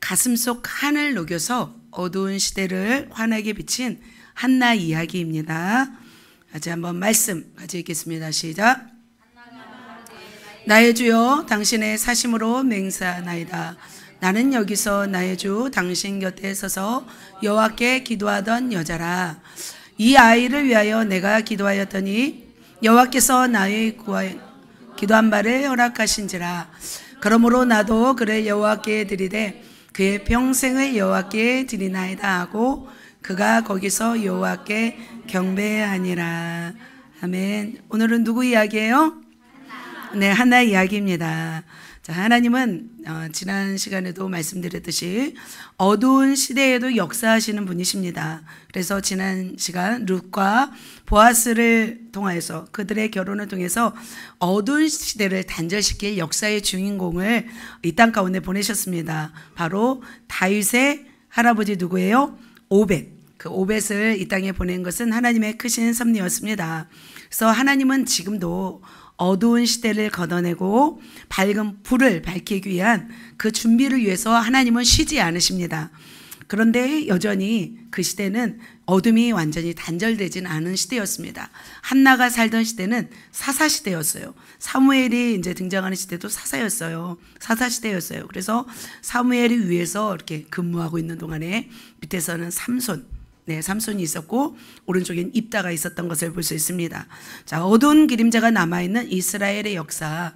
가슴속 한을 녹여서 어두운 시대를 환하게 비친 한나 이야기입니다. 같이 한번 말씀 같이 읽겠습니다. 시작. 나의 주여 당신의 사심으로 맹세하나이다. 나는 여기서 나의 주 당신 곁에 서서 여호와께 기도하던 여자라. 이 아이를 위하여 내가 기도하였더니 여호와께서 나의 기도한 바를 허락하신지라. 그러므로 나도 그를 여호와께 드리되 그의 평생을 여호와께 드리나이다 하고 그가 거기서 여호와께 경배하니라. 아멘. 오늘은 누구 이야기예요? 네, 한나 이야기입니다. 자, 하나님은 지난 시간에도 말씀드렸듯이 어두운 시대에도 역사하시는 분이십니다. 그래서 지난 시간 룻과 보아스를 통해서 그들의 결혼을 통해서 어두운 시대를 단절시킬 역사의 주인공을 이 땅 가운데 보내셨습니다. 바로 다윗의 할아버지 누구예요? 오벳. 그 오벳을 이 땅에 보낸 것은 하나님의 크신 섭리였습니다. 그래서 하나님은 지금도 어두운 시대를 걷어내고 밝은 불을 밝히기 위한 그 준비를 위해서 하나님은 쉬지 않으십니다. 그런데 여전히 그 시대는 어둠이 완전히 단절되진 않은 시대였습니다. 한나가 살던 시대는 사사시대였어요. 사무엘이 이제 등장하는 시대도 사사였어요. 사사시대였어요. 그래서 사무엘이 위에서 이렇게 근무하고 있는 동안에 밑에서는 삼손, 네, 삼손이 있었고 오른쪽엔 입다가 있었던 것을 볼 수 있습니다. 자, 어두운 그림자가 남아있는 이스라엘의 역사.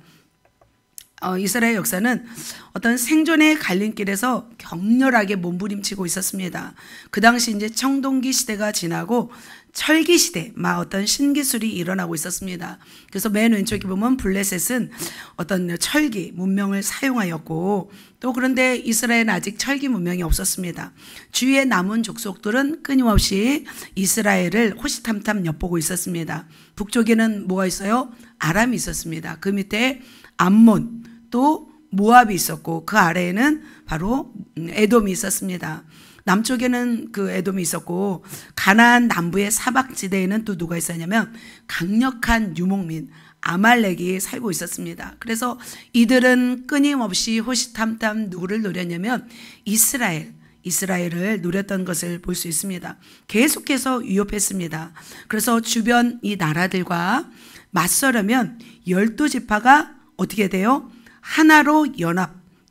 이스라엘 역사는 어떤 생존의 갈림길에서 격렬하게 몸부림치고 있었습니다. 그 당시 이제 청동기 시대가 지나고 철기 시대, 막 어떤 신기술이 일어나고 있었습니다. 그래서 맨 왼쪽에 보면 블레셋은 어떤 철기 문명을 사용하였고 또 그런데 이스라엘은 아직 철기 문명이 없었습니다. 주위에 남은 족속들은 끊임없이 이스라엘을 호시탐탐 엿보고 있었습니다. 북쪽에는 뭐가 있어요? 아람이 있었습니다. 그 밑에 암몬, 또 모압이 있었고 그 아래에는 바로 에돔이 있었습니다. 남쪽에는 그 에돔이 있었고 가나안 남부의 사막지대에는 또 누가 있었냐면 강력한 유목민 아말렉이 살고 있었습니다. 그래서 이들은 끊임없이 호시탐탐 누구를 노렸냐면 이스라엘을 노렸던 것을 볼 수 있습니다. 계속해서 위협했습니다. 그래서 주변 이 나라들과 맞서려면 12지파가 어떻게 돼요? 하나로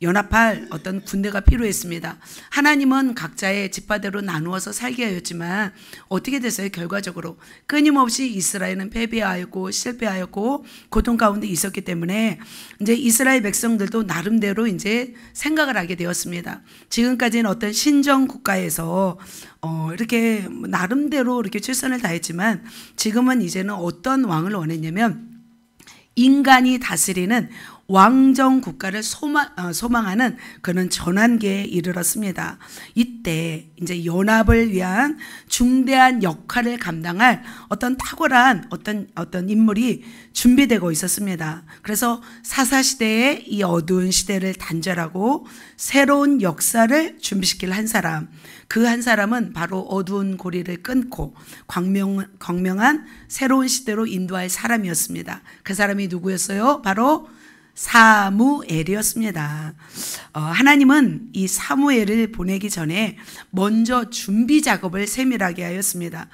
연합할 어떤 군대가 필요했습니다. 하나님은 각자의 지파대로 나누어서 살게 하였지만 어떻게 됐어요? 결과적으로 끊임없이 이스라엘은 패배하였고 실패하였고 고통 가운데 있었기 때문에 이제 이스라엘 백성들도 나름대로 이제 생각을 하게 되었습니다. 지금까지는 어떤 신정 국가에서 이렇게 나름대로 이렇게 최선을 다했지만 지금은 이제는 어떤 왕을 원했냐면 인간이 다스리는 왕정 국가를 소망하는 그런 전환기에 이르렀습니다. 이때 이제 연합을 위한 중대한 역할을 감당할 어떤 탁월한 어떤 인물이 준비되고 있었습니다. 그래서 사사시대의 이 어두운 시대를 단절하고 새로운 역사를 준비시킬 한 사람, 그 한 사람은 바로 어두운 고리를 끊고 광명한 새로운 시대로 인도할 사람이었습니다. 그 사람이 누구였어요? 바로 사무엘이었습니다. 하나님은 이 사무엘을 보내기 전에 먼저 준비 작업을 세밀하게 하였습니다.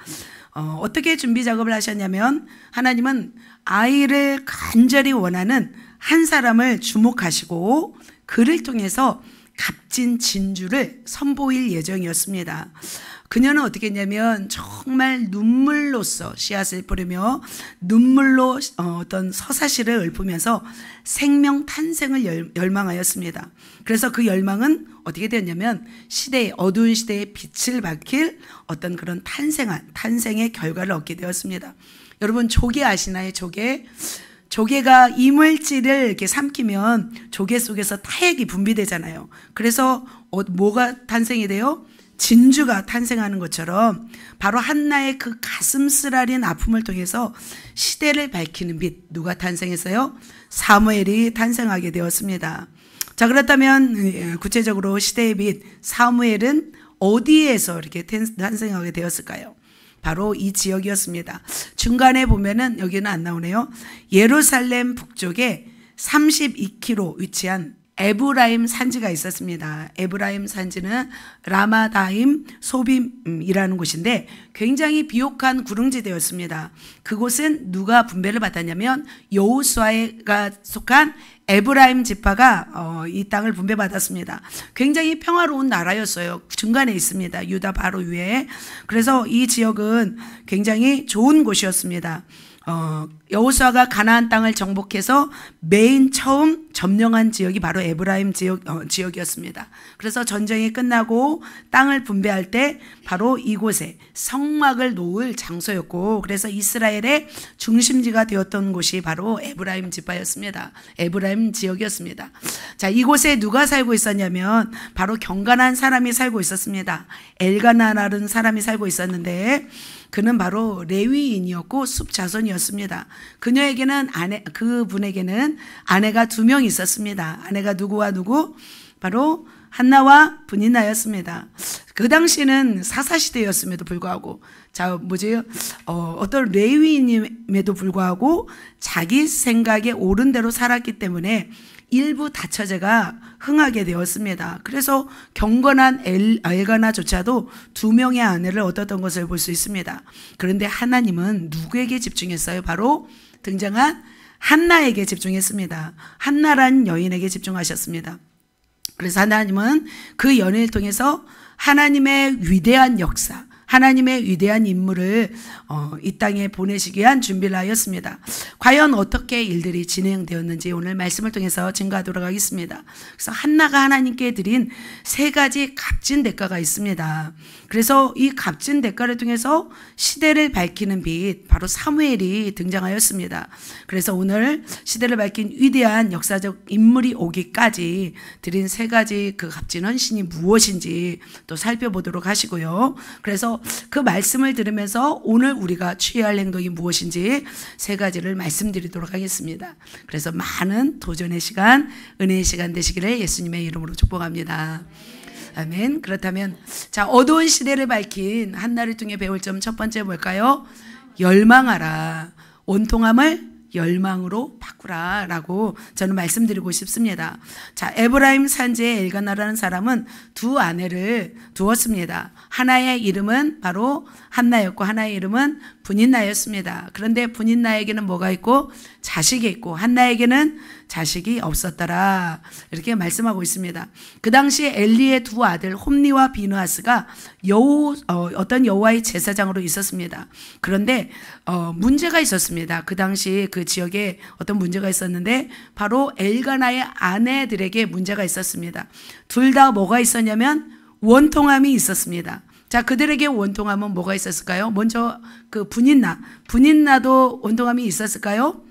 어떻게 준비 작업을 하셨냐면 하나님은 아이를 간절히 원하는 한 사람을 주목하시고 그를 통해서 값진 진주를 선보일 예정이었습니다. 그녀는 어떻게 했냐면 정말 눈물로써 씨앗을 뿌리며 눈물로 어떤 서사시를 읊으면서 생명 탄생을 열망하였습니다. 그래서 그 열망은 어떻게 되었냐면 어두운 시대의 빛을 밝힐 어떤 그런 탄생의 결과를 얻게 되었습니다. 여러분 조개 아시나요? 조개가 이물질을 이렇게 삼키면 조개 속에서 타액이 분비되잖아요. 그래서 뭐가 탄생이 돼요? 진주가 탄생하는 것처럼 바로 한나의 그 가슴 쓰라린 아픔을 통해서 시대를 밝히는 빛, 누가 탄생했어요? 사무엘이 탄생하게 되었습니다. 자, 그렇다면 구체적으로 시대의 빛 사무엘은 어디에서 이렇게 탄생하게 되었을까요? 바로 이 지역이었습니다. 중간에 보면은 여기는 안 나오네요. 예루살렘 북쪽에 32km 위치한 에브라임 산지가 있었습니다. 에브라임 산지는 라마다임 소빔이라는 곳인데 굉장히 비옥한 구릉지대였습니다. 그곳은 누가 분배를 받았냐면 여호수아가 속한 에브라임 지파가 이 땅을 분배받았습니다. 굉장히 평화로운 나라였어요. 중간에 있습니다. 유다 바로 위에. 그래서 이 지역은 굉장히 좋은 곳이었습니다. 여호수아가 가나안 땅을 정복해서 맨 처음 점령한 지역이 바로 에브라임 지역이었습니다. 그래서 전쟁이 끝나고 땅을 분배할 때 바로 이곳에 성막을 놓을 장소였고, 그래서 이스라엘의 중심지가 되었던 곳이 바로 에브라임 지파였습니다. 에브라임 지역이었습니다. 자, 이곳에 누가 살고 있었냐면 바로 경건한 사람이 살고 있었습니다. 엘가나라는 사람이 살고 있었는데 그는 바로 레위인이었고 숲 자손이었습니다. 그분에게는 아내가 2명 있었습니다. 아내가 누구와 누구? 바로 한나와 브니나였습니다. 그 당시는 사사시대였음에도 불구하고, 어떤 레위인임에도 불구하고 자기 생각에 옳은 대로 살았기 때문에 일부 다처제가 흥하게 되었습니다. 그래서 경건한 엘가나조차도 2명의 아내를 얻었던 것을 볼 수 있습니다. 그런데 하나님은 누구에게 집중했어요? 바로 등장한 한나에게 집중했습니다. 한나란 여인에게 집중하셨습니다. 그래서 하나님은 그 연애를 통해서 하나님의 위대한 역사, 하나님의 위대한 인물을 이 땅에 보내시기 위한 준비를 하였습니다. 과연 어떻게 일들이 진행되었는지 오늘 말씀을 통해서 증거하도록 하겠습니다. 그래서 한나가 하나님께 드린 3가지 값진 대가가 있습니다. 그래서 이 값진 대가를 통해서 시대를 밝히는 빛, 바로 사무엘이 등장하였습니다. 그래서 오늘 시대를 밝힌 위대한 역사적 인물이 오기까지 드린 3가지 그 값진 헌신이 무엇인지 또 살펴보도록 하시고요. 그래서 그 말씀을 들으면서 오늘 우리가 취해야 할 행동이 무엇인지 3가지를 말씀드리도록 하겠습니다. 그래서 많은 도전의 시간, 은혜의 시간 되시기를 예수님의 이름으로 축복합니다. 아멘. 그렇다면 어두운 시대를 밝힌 한나를 통해 배울 점 첫 번째 뭘까요? 열망하라. 원통함을 열망으로 바꾸라 라고 저는 말씀드리고 싶습니다. 자, 에브라임 산지의 엘가나라는 사람은 2 아내를 두었습니다. 하나의 이름은 바로 한나였고 하나의 이름은 브닌나였습니다. 그런데 브닌나에게는 뭐가 있고 자식이 있고 한나에게는 자식이 없었더라, 이렇게 말씀하고 있습니다. 그 당시 엘리의 2 아들 홈니와 비느하스가 어떤 여호와의 제사장으로 있었습니다. 그런데 문제가 있었습니다. 그 당시 그 지역에 어떤 문제가 있었는데 바로 엘가나의 아내들에게 문제가 있었습니다. 둘 다 뭐가 있었냐면 원통함이 있었습니다. 자, 그들에게 원통함은 뭐가 있었을까요? 먼저 그 분인나도 원통함이 있었을까요?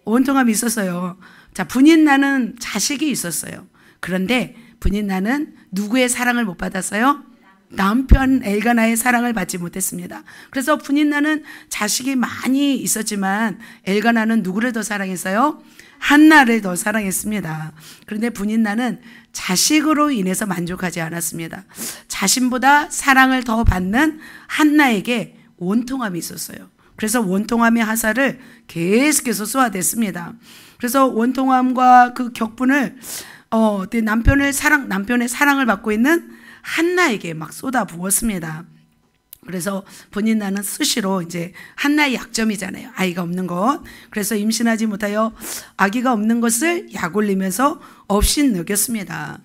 원통함이 있었어요. 자, 분인나는 자식이 있었어요. 그런데 분인나는 누구의 사랑을 못 받았어요? 남편 엘가나의 사랑을 받지 못했습니다. 그래서 분인나는 자식이 많이 있었지만 엘가나는 누구를 더 사랑했어요? 한나를 더 사랑했습니다. 그런데 분인나는 자식으로 인해서 만족하지 않았습니다. 자신보다 사랑을 더 받는 한나에게 원통함이 있었어요. 그래서 원통함의 화살을 계속해서 쏘아댔습니다. 그래서 원통함과 그 격분을 남편의 사랑을 받고 있는 한나에게 막 쏟아 부었습니다. 그래서 본인나는 수시로 이제 한나의 약점이잖아요. 아이가 없는 것. 그래서 임신하지 못하여 아기가 없는 것을 약 올리면서 업신여겼습니다.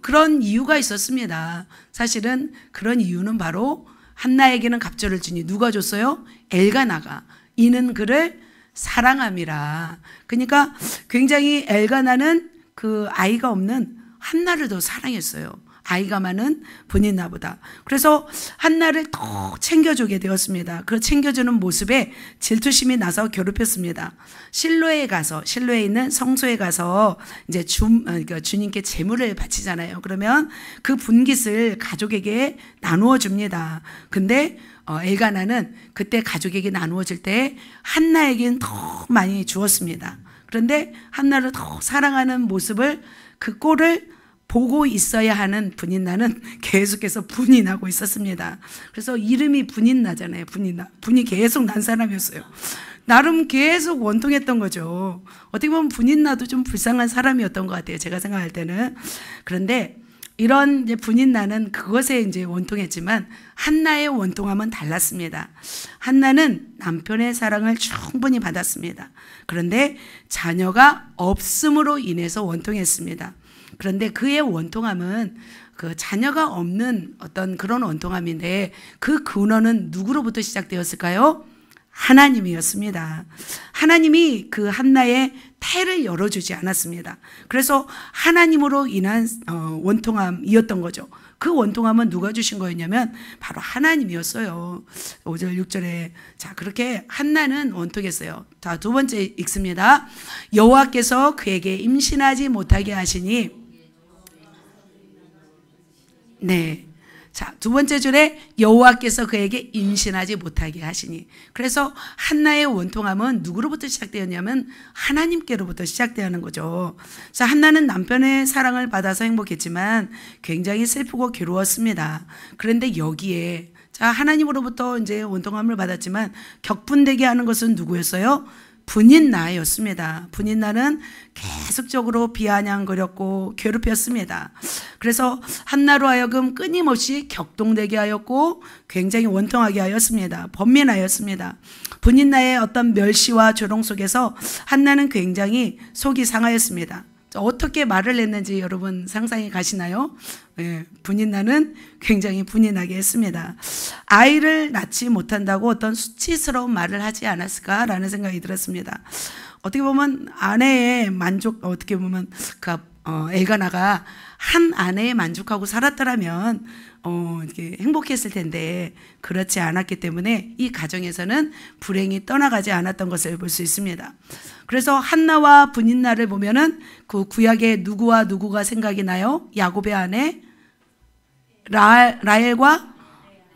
그런 이유가 있었습니다. 사실은 그런 이유는 바로 한나에게는 갑절을 주니 누가 줬어요? 엘가나가. 이는 그를 사랑함이라. 그러니까 굉장히 엘가나는 그 아이가 없는 한나를 더 사랑했어요. 아이가 많은 분인나보다. 그래서 한나를 더 챙겨주게 되었습니다. 그 챙겨주는 모습에 질투심이 나서 괴롭혔습니다. 실로에 있는 성소에 가서 이제 주님께 제물을 바치잖아요. 그러면 그 분깃을 가족에게 나누어 줍니다. 근데 엘가나는 그때 가족에게 나누어질 때 한나에게는 더 많이 주었습니다. 그런데 한나를 더 사랑하는 모습을, 그 꼴을 보고 있어야 하는 분인나는 계속해서 분이 나고 있었습니다. 그래서 이름이 분인나잖아요. 분이 계속 난 사람이었어요. 나름 계속 원통했던 거죠. 어떻게 보면 분인나도 좀 불쌍한 사람이었던 것 같아요. 제가 생각할 때는. 그런데 이런 이제 분인나는 그것에 이제 원통했지만 한나의 원통함은 달랐습니다. 한나는 남편의 사랑을 충분히 받았습니다. 그런데 자녀가 없음으로 인해서 원통했습니다. 그런데 그의 원통함은 그 자녀가 없는 어떤 그런 원통함인데 그 근원은 누구로부터 시작되었을까요? 하나님이었습니다. 하나님이 그 한나의 태를 열어주지 않았습니다. 그래서 하나님으로 인한 원통함이었던 거죠. 그 원통함은 누가 주신 거였냐면 바로 하나님이었어요. 5절 6절에 자 그렇게 한나는 원통했어요. 자, 두 번째 읽습니다. 여호와께서 그에게 임신하지 못하게 하시니 네. 자, 두 번째 줄에 여호와께서 그에게 임신하지 못하게 하시니. 그래서 한나의 원통함은 누구로부터 시작되었냐면 하나님께로부터 시작되는 거죠. 자, 한나는 남편의 사랑을 받아서 행복했지만 굉장히 슬프고 괴로웠습니다. 그런데 여기에 자, 하나님으로부터 이제 원통함을 받았지만 격분되게 하는 것은 누구였어요? 분인나였습니다. 분인나는 계속적으로 비아냥거렸고 괴롭혔습니다. 그래서 한나로 하여금 끊임없이 격동되게 하였고 굉장히 원통하게 하였습니다. 번민하였습니다. 분인나의 어떤 멸시와 조롱 속에서 한나는 굉장히 속이 상하였습니다. 어떻게 말을 했는지 여러분 상상이 가시나요? 네, 분인나는 굉장히 분인하게 했습니다. 아이를 낳지 못한다고 어떤 수치스러운 말을 하지 않았을까라는 생각이 들었습니다. 어떻게 보면 아내의 만족, 어떻게 보면 그 엘가나가 한 아내에 만족하고 살았더라면 이렇게 행복했을 텐데 그렇지 않았기 때문에 이 가정에서는 불행이 떠나가지 않았던 것을 볼 수 있습니다. 그래서 한나와 분인나를 보면은 그 구약에 누구와 누구가 생각이 나요? 야곱의 아내 라헬과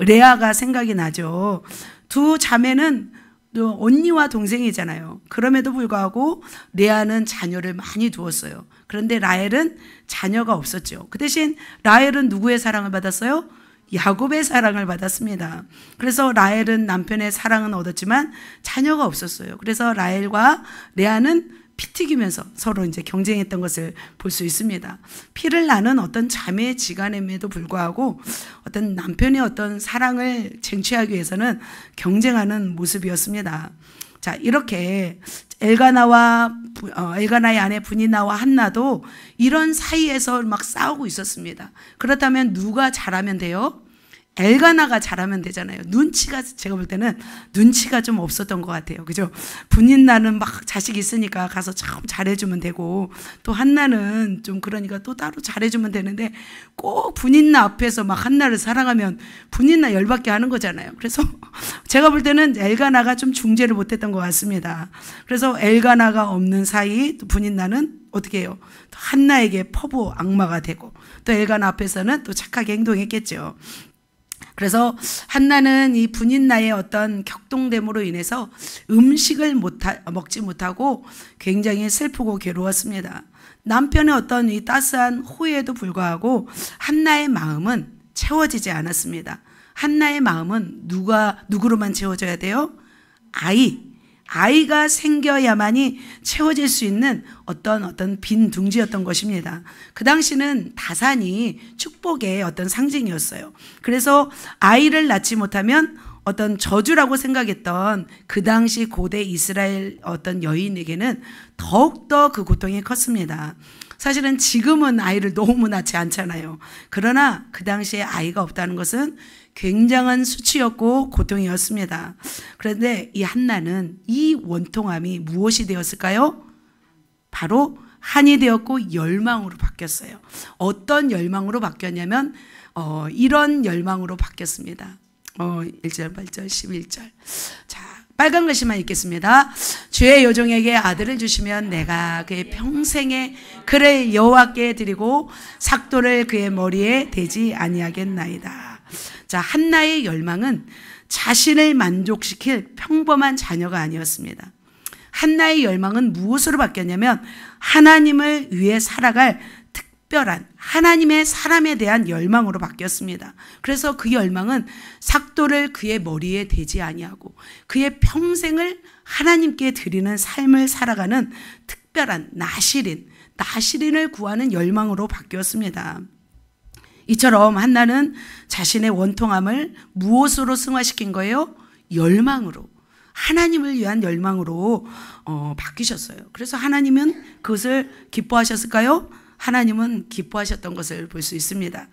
레아가 생각이 나죠. 두 자매는 또 언니와 동생이잖아요. 그럼에도 불구하고 레아는 자녀를 많이 두었어요. 그런데 라헬은 자녀가 없었죠. 그 대신 라헬은 누구의 사랑을 받았어요? 야곱의 사랑을 받았습니다. 그래서 라헬은 남편의 사랑은 얻었지만 자녀가 없었어요. 그래서 라헬과 레아는 피 튀기면서 서로 이제 경쟁했던 것을 볼 수 있습니다. 피를 나는 어떤 자매의 지간임에도 불구하고 어떤 남편의 어떤 사랑을 쟁취하기 위해서는 경쟁하는 모습이었습니다. 자, 이렇게 엘가나의 아내 분인나와 한나도 이런 사이에서 막 싸우고 있었습니다. 그렇다면 누가 잘하면 돼요? 엘가나가 잘하면 되잖아요. 눈치가, 제가 볼 때는 눈치가 좀 없었던 것 같아요. 그죠? 분인나는 막 자식 있으니까 가서 참 잘해주면 되고, 또 한나는 좀 그러니까 또 따로 잘해주면 되는데, 꼭 분인나 앞에서 막 한나를 사랑하면 분인나 열받게 하는 거잖아요. 그래서 제가 볼 때는 엘가나가 좀 중재를 못했던 것 같습니다. 그래서 엘가나가 없는 사이 분인나는 어떻게 해요? 또 한나에게 퍼부 악마가 되고, 또 엘가나 앞에서는 또 착하게 행동했겠죠. 그래서 한나는 이 분인나의 어떤 격동됨으로 인해서 음식을 먹지 못하고 굉장히 슬프고 괴로웠습니다. 남편의 어떤 이 따스한 호의에도 불구하고 한나의 마음은 채워지지 않았습니다. 한나의 마음은 누구로만 채워져야 돼요? 아이가 생겨야만이 채워질 수 있는 어떤 빈 둥지였던 것입니다. 그 당시는 다산이 축복의 어떤 상징이었어요. 그래서 아이를 낳지 못하면 어떤 저주라고 생각했던 그 당시 고대 이스라엘 어떤 여인에게는 더욱더 그 고통이 컸습니다. 사실은 지금은 아이를 너무 낳지 않잖아요. 그러나 그 당시에 아이가 없다는 것은 굉장한 수치였고 고통이었습니다. 그런데 이 한나는 이 원통함이 무엇이 되었을까요? 바로 한이 되었고 열망으로 바뀌었어요. 어떤 열망으로 바뀌었냐면 이런 열망으로 바뀌었습니다. 1절, 8절, 11절. 자, 빨간 글씨만 읽겠습니다. 주의 여종에게 아들을 주시면 내가 그의 평생에 그를 여호와께 드리고 삭도를 그의 머리에 대지 아니하겠나이다. 자, 한나의 열망은 자신을 만족시킬 평범한 자녀가 아니었습니다. 한나의 열망은 무엇으로 바뀌었냐면 하나님을 위해 살아갈 특별한 하나님의 사람에 대한 열망으로 바뀌었습니다. 그래서 그 열망은 삭도를 그의 머리에 대지 아니하고 그의 평생을 하나님께 드리는 삶을 살아가는 특별한 나실인을 구하는 열망으로 바뀌었습니다. 이처럼 한나는 자신의 원통함을 무엇으로 승화시킨 거예요? 열망으로, 하나님을 위한 열망으로 바뀌셨어요. 그래서 하나님은 그것을 기뻐하셨을까요? 하나님은 기뻐하셨던 것을 볼 수 있습니다.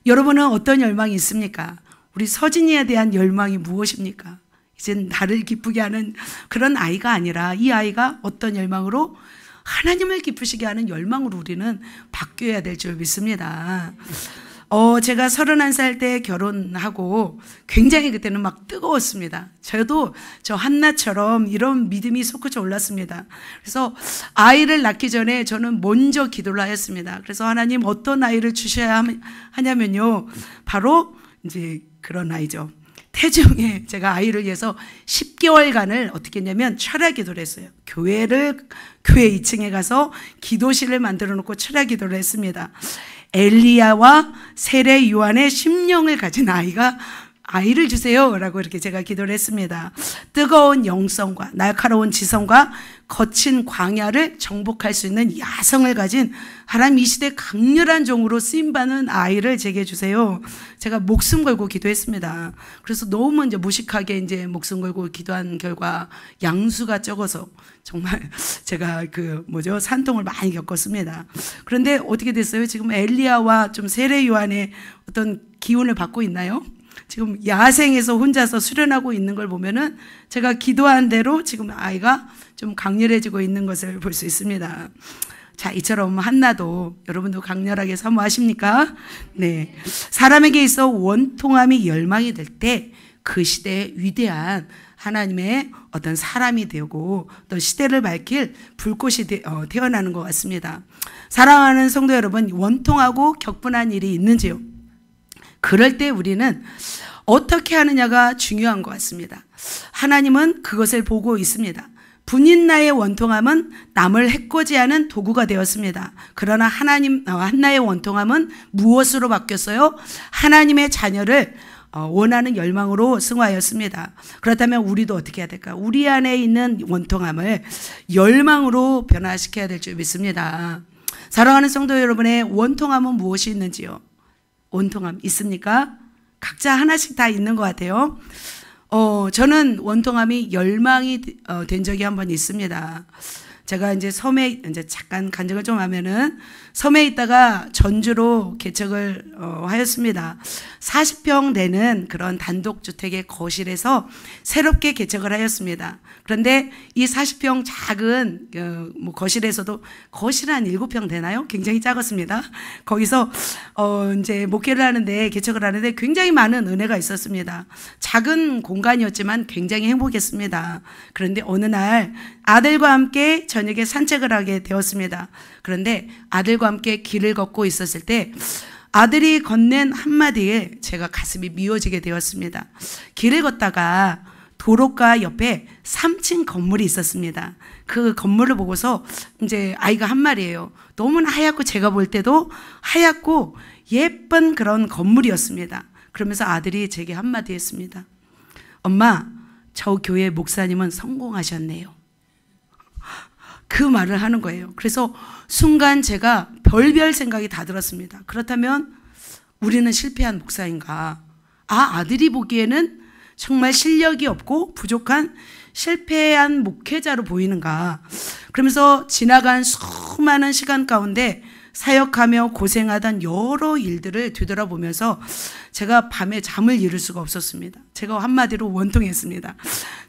여러분은 어떤 열망이 있습니까? 우리 서진이에 대한 열망이 무엇입니까? 이젠 나를 기쁘게 하는 그런 아이가 아니라 이 아이가 어떤 열망으로? 하나님을 기쁘시게 하는 열망으로 우리는 바뀌어야 될 줄 믿습니다. 제가 31살 때 결혼하고 굉장히 그때는 막 뜨거웠습니다. 저도 저 한나처럼 이런 믿음이 솟구쳐 올랐습니다. 그래서 아이를 낳기 전에 저는 먼저 기도를 하였습니다. 그래서 하나님 어떤 아이를 주셔야 하냐면요. 바로 이제 그런 아이죠. 태중에 제가 아이를 위해서 10개월간을 어떻게 했냐면 철야 기도를 했어요. 교회 2층에 가서 기도실을 만들어 놓고 철야 기도를 했습니다. 엘리야와 세례 요한의 심령을 가진 아이를 주세요 라고 이렇게 제가 기도를 했습니다. 뜨거운 영성과 날카로운 지성과 거친 광야를 정복할 수 있는 야성을 가진 하나님 이 시대 강렬한 종으로 쓰임받는 아이를 제게 주세요. 제가 목숨 걸고 기도했습니다. 그래서 너무 이제 무식하게 이제 목숨 걸고 기도한 결과 양수가 적어서 정말 제가 산통을 많이 겪었습니다. 그런데 어떻게 됐어요? 지금 엘리야와 좀 세례 요한의 어떤 기운을 받고 있나요? 지금 야생에서 혼자서 수련하고 있는 걸 보면은 제가 기도한 대로 지금 아이가 좀 강렬해지고 있는 것을 볼 수 있습니다. 자, 이처럼 한나도 여러분도 강렬하게 사모하십니까? 네. 사람에게 있어 원통함이 열망이 될 때 그 시대에 위대한 하나님의 어떤 사람이 되고 또 시대를 밝힐 불꽃이 태어나는 것 같습니다. 사랑하는 성도 여러분, 원통하고 격분한 일이 있는지요? 그럴 때 우리는 어떻게 하느냐가 중요한 것 같습니다. 하나님은 그것을 보고 있습니다. 분인나의 원통함은 남을 해코지하는 도구가 되었습니다. 그러나 한나의 원통함은 무엇으로 바뀌었어요? 하나님의 자녀를 원하는 열망으로 승화하였습니다. 그렇다면 우리도 어떻게 해야 될까? 우리 안에 있는 원통함을 열망으로 변화시켜야 될 줄 믿습니다. 사랑하는 성도 여러분의 원통함은 무엇이 있는지요? 원통함 있습니까? 각자 하나씩 다 있는 것 같아요. 저는 원통함이 열망이 된 적이 한 번 있습니다. 제가 이제 섬에 이제 잠깐 간증을 좀 하면은 섬에 있다가 전주로 개척을 하였습니다. 40평 되는 그런 단독주택의 거실에서 새롭게 개척을 하였습니다. 그런데 이 40평 작은 거실에서도 거실 한 7평 되나요? 굉장히 작았습니다. 거기서 이제 목회를 하는데 개척을 하는데 굉장히 많은 은혜가 있었습니다. 작은 공간이었지만 굉장히 행복했습니다. 그런데 어느 날 아들과 함께 저녁에 산책을 하게 되었습니다. 그런데 아들과 함께 길을 걷고 있었을 때 아들이 건넨 한마디에 제가 가슴이 미어지게 되었습니다. 길을 걷다가 도로가 옆에 3층 건물이 있었습니다. 그 건물을 보고서 이제 아이가 한 말이에요. 너무나 하얗고 제가 볼 때도 하얗고 예쁜 그런 건물이었습니다. 그러면서 아들이 제게 한마디 했습니다. 엄마, 저 교회 목사님은 성공하셨네요. 그 말을 하는 거예요. 그래서 순간 제가 별별 생각이 다 들었습니다. 그렇다면 우리는 실패한 목사인가? 아들이 보기에는 정말 실력이 없고 부족한 실패한 목회자로 보이는가? 그러면서 지나간 수많은 시간 가운데 사역하며 고생하던 여러 일들을 되돌아보면서 제가 밤에 잠을 이룰 수가 없었습니다. 제가 한마디로 원통했습니다.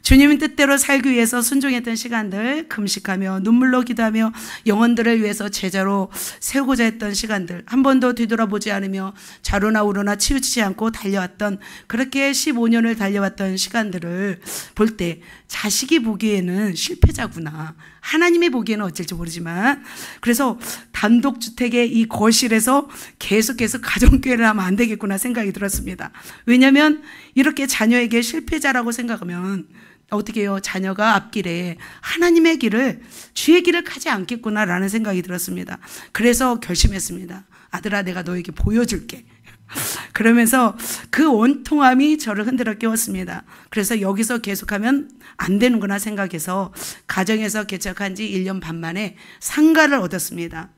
주님의 뜻대로 살기 위해서 순종했던 시간들, 금식하며 눈물로 기도하며 영혼들을 위해서 제자로 세우고자 했던 시간들, 한 번도 뒤돌아보지 않으며 좌로나 우로나 치우치지 않고 달려왔던, 그렇게 15년을 달려왔던 시간들을 볼 때 자식이 보기에는 실패자구나, 하나님이 보기에는 어쩔지 모르지만, 그래서 단독주택의 이 거실에서 계속해서 가정교회를 하면 안 되겠구나 생각이 들었습니다. 왜냐하면 이렇게 자녀에게 실패자라고 생각하면 어떻게 해요? 자녀가 앞길에 하나님의 길을, 주의 길을 가지 않겠구나라는 생각이 들었습니다. 그래서 결심했습니다. 아들아, 내가 너에게 보여줄게. 그러면서 그 원통함이 저를 흔들어 깨웠습니다. 그래서 여기서 계속하면 안 되는구나 생각해서 가정에서 개척한 지 1년 반 만에 상가를 얻었습니다.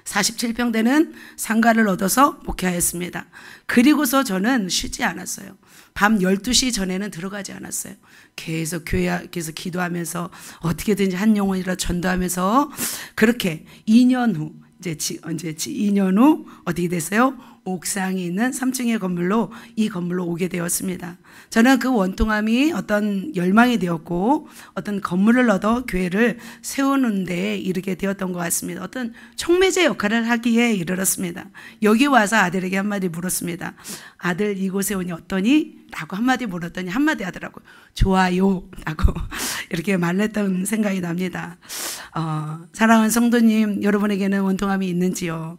47평 되는 상가를 얻어서 목회하였습니다. 그리고서 저는 쉬지 않았어요. 밤 12시 전에는 들어가지 않았어요. 계속 교회에서 기도하면서 어떻게든지 한 영혼이라 전도하면서 그렇게 2년 후, 언제지? 2년 후 어떻게 됐어요? 옥상이 있는 3층의 건물로 이 건물로 오게 되었습니다. 저는 그 원통함이 어떤 열망이 되었고 어떤 건물을 얻어 교회를 세우는 데 이르게 되었던 것 같습니다. 어떤 촉매제 역할을 하기에 이르렀습니다. 여기 와서 아들에게 한마디 물었습니다. 아들, 이곳에 오니 어떠니? 라고 한마디 물었더니 한마디 하더라고요. 좋아요 라고 이렇게 말했던 생각이 납니다. 사랑하는 성도님, 여러분에게는 원통함이 있는지요?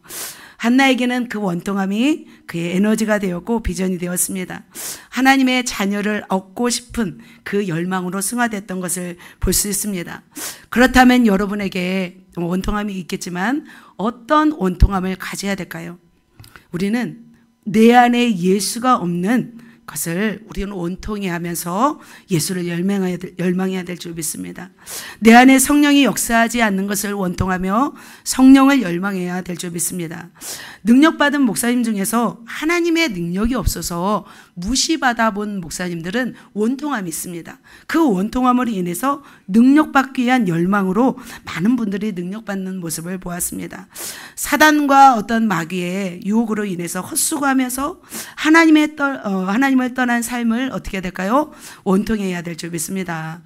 한나에게는 그 원통함이 그의 에너지가 되었고 비전이 되었습니다. 하나님의 자녀를 얻고 싶은 그 열망으로 승화됐던 것을 볼 수 있습니다. 그렇다면 여러분에게 원통함이 있겠지만 어떤 원통함을 가져야 될까요? 우리는 내 안에 예수가 없는 것을 우리는 원통히 하면서 예수를 열망해야 될 줄 믿습니다. 내 안에 성령이 역사하지 않는 것을 원통하며 성령을 열망해야 될 줄 믿습니다. 능력받은 목사님 중에서 하나님의 능력이 없어서 무시받아 본 목사님들은 원통함이 있습니다. 그 원통함으로 인해서 능력받기 위한 열망으로 많은 분들이 능력받는 모습을 보았습니다. 사단과 어떤 마귀의 유혹으로 인해서 헛수고하면서 하나님을 떠난 삶을 어떻게 해야 될까요? 원통해야 될 줄 믿습니다.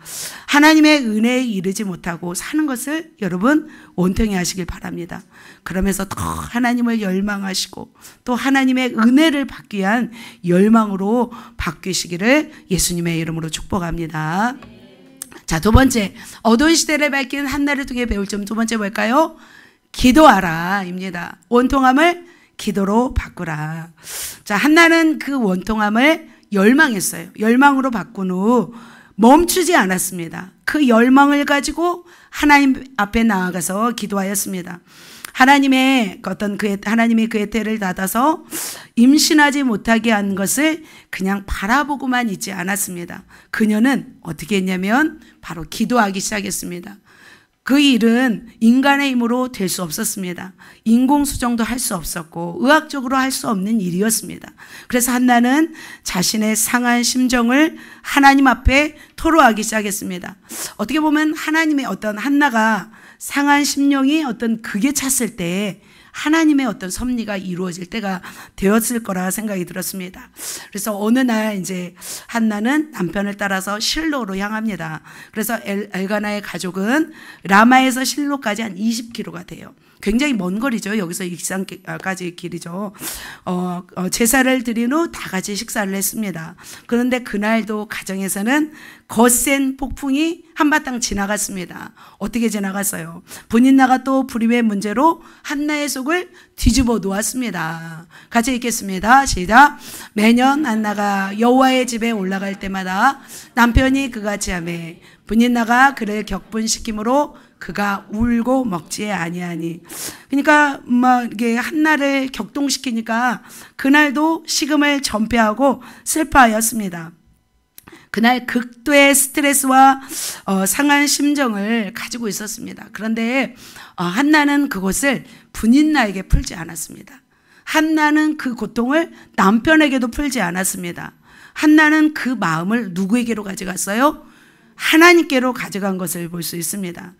하나님의 은혜에 이르지 못하고 사는 것을 여러분 원통해 하시길 바랍니다. 그러면서 더 하나님을 열망하시고 또 하나님의 은혜를 받기 위한 열망으로 바뀌시기를 예수님의 이름으로 축복합니다. 자, 두 번째, 어두운 시대를 밝히는 한나를 통해 배울 점 두 번째 뭘까요? 기도하라 입니다. 원통함을 기도로 바꾸라. 자, 한나는 그 원통함을 열망했어요. 열망으로 바꾼 후 멈추지 않았습니다. 그 열망을 가지고 하나님 앞에 나아가서 기도하였습니다. 하나님의 그의 태를 닫아서 임신하지 못하게 한 것을 그냥 바라보고만 있지 않았습니다. 그녀는 어떻게 했냐면 바로 기도하기 시작했습니다. 그 일은 인간의 힘으로 될 수 없었습니다. 인공수정도 할 수 없었고 의학적으로 할 수 없는 일이었습니다. 그래서 한나는 자신의 상한 심정을 하나님 앞에 토로하기 시작했습니다. 어떻게 보면 하나님의 어떤 한나가 상한 심령이 어떤 극에 찼을 때 하나님의 어떤 섭리가 이루어질 때가 되었을 거라 생각이 들었습니다. 그래서 어느 날 이제 한나는 남편을 따라서 실로로 향합니다. 그래서 엘가나의 가족은 라마에서 실로까지 한 20km가 돼요. 굉장히 먼 거리죠. 여기서 익산까지 길이죠. 제사를 드린 후 다 같이 식사를 했습니다. 그런데 그날도 가정에서는 거센 폭풍이 한바탕 지나갔습니다. 어떻게 지나갔어요? 분인나가 또 불임의 문제로 한나의 속을 뒤집어 놓았습니다. 같이 읽겠습니다. 시작. 매년 한나가 여호와의 집에 올라갈 때마다 남편이 그같이 하매 분인나가 그를 격분시킴으로 그가 울고 먹지 아니하니. 그러니까 이게 한나를 격동시키니까 그날도 식음을 전폐하고 슬퍼하였습니다. 그날 극도의 스트레스와 상한 심정을 가지고 있었습니다. 그런데 한나는 그것을 분인나에게 풀지 않았습니다. 한나는 그 고통을 남편에게도 풀지 않았습니다. 한나는 그 마음을 누구에게로 가져갔어요? 하나님께로 가져간 것을 볼 수 있습니다.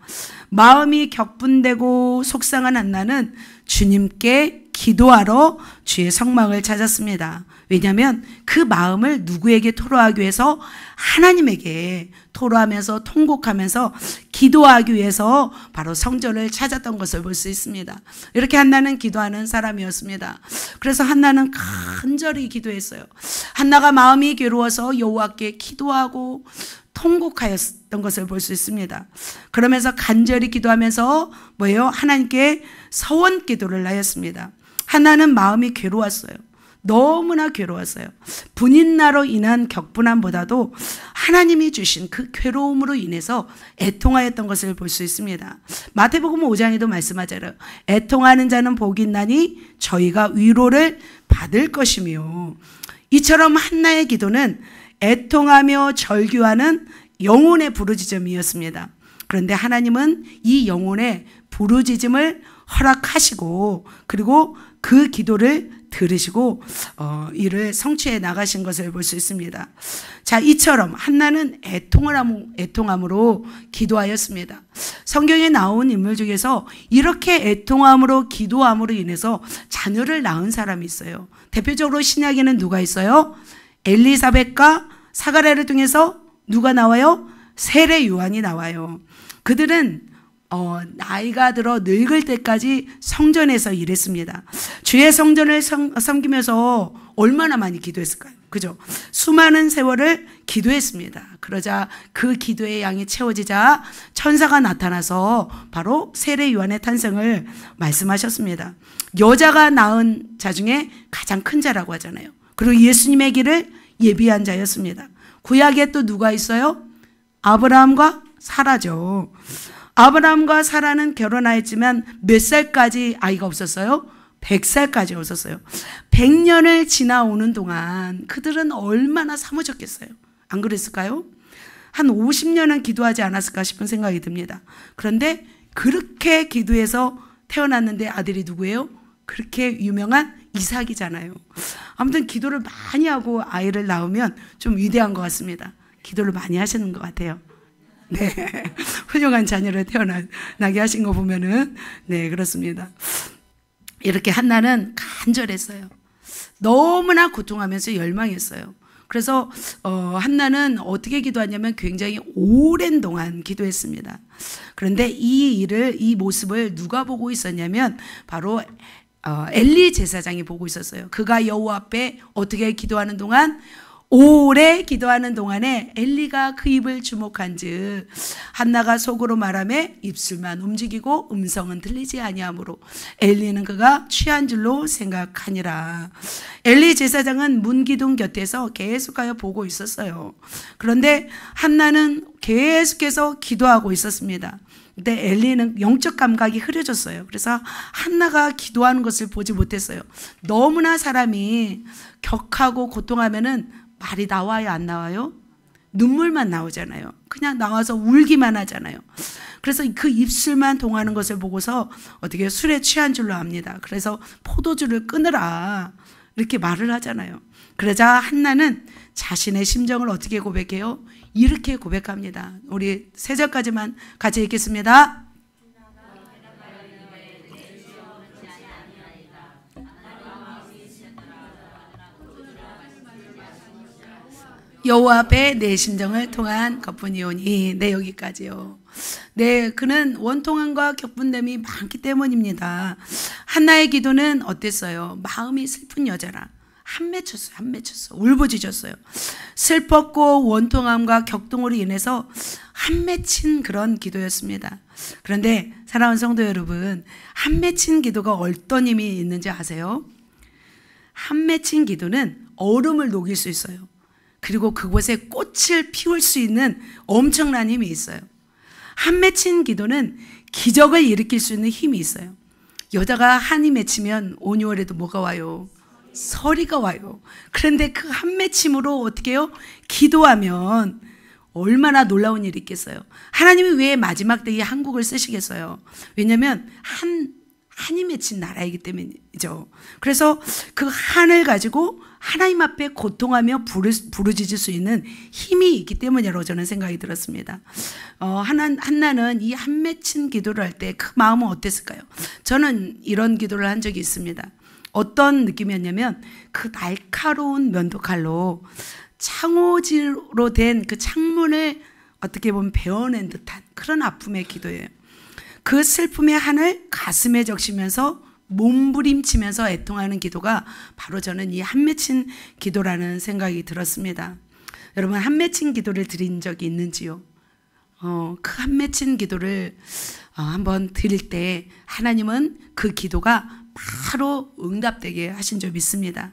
마음이 격분되고 속상한 한나는 주님께 기도하러 주의 성막을 찾았습니다. 왜냐하면 그 마음을 누구에게 토로하기 위해서 하나님에게 토로하면서 통곡하면서 기도하기 위해서 바로 성전을 찾았던 것을 볼 수 있습니다. 이렇게 한나는 기도하는 사람이었습니다. 그래서 한나는 간절히 기도했어요. 한나가 마음이 괴로워서 여호와께 기도하고 통곡하였던 것을 볼 수 있습니다. 그러면서 간절히 기도하면서 뭐예요? 하나님께 서원 기도를 하였습니다. 한나는 마음이 괴로웠어요. 너무나 괴로웠어요. 분인나로 인한 격분함보다도 하나님이 주신 그 괴로움으로 인해서 애통하였던 것을 볼 수 있습니다. 마태복음 5장에도 말씀하잖아요. 애통하는 자는 복이 있나니 저희가 위로를 받을 것이며, 이처럼 한나의 기도는 애통하며 절규하는 영혼의 부르짖음이었습니다. 그런데 하나님은 이 영혼의 부르짖음을 허락하시고, 그리고 그 기도를 들으시고 이를 성취해 나가신 것을 볼 수 있습니다. 자, 이처럼 한나는 애통함으로 기도하였습니다. 성경에 나온 인물 중에서 이렇게 애통함으로 기도함으로 인해서 자녀를 낳은 사람이 있어요. 대표적으로 신약에는 누가 있어요? 엘리사벳과 사가랴를 통해서 누가 나와요? 세례 요한이 나와요. 그들은 나이가 들어 늙을 때까지 성전에서 일했습니다. 주의 성전을 섬기면서 얼마나 많이 기도했을까요? 그죠? 수많은 세월을 기도했습니다. 그러자 그 기도의 양이 채워지자 천사가 나타나서 바로 세례 요한의 탄생을 말씀하셨습니다. 여자가 낳은 자 중에 가장 큰 자라고 하잖아요. 그리고 예수님의 길을 예비한 자였습니다. 구약에 또 누가 있어요? 아브라함과 사라죠. 아브라함과 사라는 결혼하였지만 몇 살까지 아이가 없었어요? 100살까지 없었어요. 100년을 지나오는 동안 그들은 얼마나 사무쳤겠어요? 안 그랬을까요? 한 50년은 기도하지 않았을까 싶은 생각이 듭니다. 그런데 그렇게 기도해서 태어났는데 아들이 누구예요? 그렇게 유명한 이삭이잖아요. 아무튼 기도를 많이 하고 아이를 낳으면 좀 위대한 것 같습니다. 기도를 많이 하시는 것 같아요. 네, 훌륭한 자녀를 태어나게 하신 거 보면은, 네, 그렇습니다. 이렇게 한나는 간절했어요. 너무나 고통하면서 열망했어요. 그래서 한나는 어떻게 기도하냐면 굉장히 오랜 동안 기도했습니다. 그런데 이 모습을 누가 보고 있었냐면 바로 엘리 제사장이 보고 있었어요. 그가 여호와 앞에 어떻게 기도하는 동안, 오래 기도하는 동안에 엘리가 그 입을 주목한즉 한나가 속으로 말하며 입술만 움직이고 음성은 들리지 아니하므로 엘리는 그가 취한 줄로 생각하니라. 엘리 제사장은 문기둥 곁에서 계속하여 보고 있었어요. 그런데 한나는 계속해서 기도하고 있었습니다. 근데 엘리는 영적 감각이 흐려졌어요. 그래서 한나가 기도하는 것을 보지 못했어요. 너무나 사람이 격하고 고통하면은 말이 나와요, 안 나와요? 눈물만 나오잖아요. 그냥 나와서 울기만 하잖아요. 그래서 그 입술만 동하는 것을 보고서 어떻게 술에 취한 줄로 압니다. 그래서 포도주를 끊으라 이렇게 말을 하잖아요. 그러자 한나는 자신의 심정을 어떻게 고백해요? 이렇게 고백합니다. 우리 3절까지만 같이 읽겠습니다. 여호와 앞에 내 심정을 통한 것뿐이오니. 네, 여기까지요. 네, 그는 원통함과 격분됨이 많기 때문입니다. 한나의 기도는 어땠어요? 마음이 슬픈 여자라 한 맺혔어요. 울부짖었어요. 슬펐고 원통함과 격동으로 인해서 한 맺힌 그런 기도였습니다. 그런데 사랑하는 성도 여러분, 한 맺힌 기도가 어떤 힘이 있는지 아세요? 한 맺힌 기도는 얼음을 녹일 수 있어요. 그리고 그곳에 꽃을 피울 수 있는 엄청난 힘이 있어요. 한 맺힌 기도는 기적을 일으킬 수 있는 힘이 있어요. 여자가 한이 맺히면 5, 6월에도 뭐가 와요? 서리가 와요. 그런데 그 한 맺힘으로 어떻게 해요? 기도하면 얼마나 놀라운 일이 있겠어요. 하나님이 왜 마지막 때에 한국을 쓰시겠어요? 왜냐하면 한이 맺힌 나라이기 때문이죠. 그래서 그 한을 가지고 하나님 앞에 고통하며 부르짖을 수 있는 힘이 있기 때문이라고 저는 생각이 들었습니다. 한나는 이 한 맺힌 기도를 할 때 그 마음은 어땠을까요? 저는 이런 기도를 한 적이 있습니다. 어떤 느낌이었냐면 그 날카로운 면도칼로 창호지로 된 그 창문을 어떻게 보면 베어낸 듯한 그런 아픔의 기도예요. 그 슬픔의 한을 가슴에 적시면서 몸부림치면서 애통하는 기도가 바로 저는 이 한 맺힌 기도라는 생각이 들었습니다. 여러분, 한 맺힌 기도를 드린 적이 있는지요? 그 한 맺힌 기도를 한번 드릴 때 하나님은 그 기도가 바로 응답되게 하신 줄 믿습니다.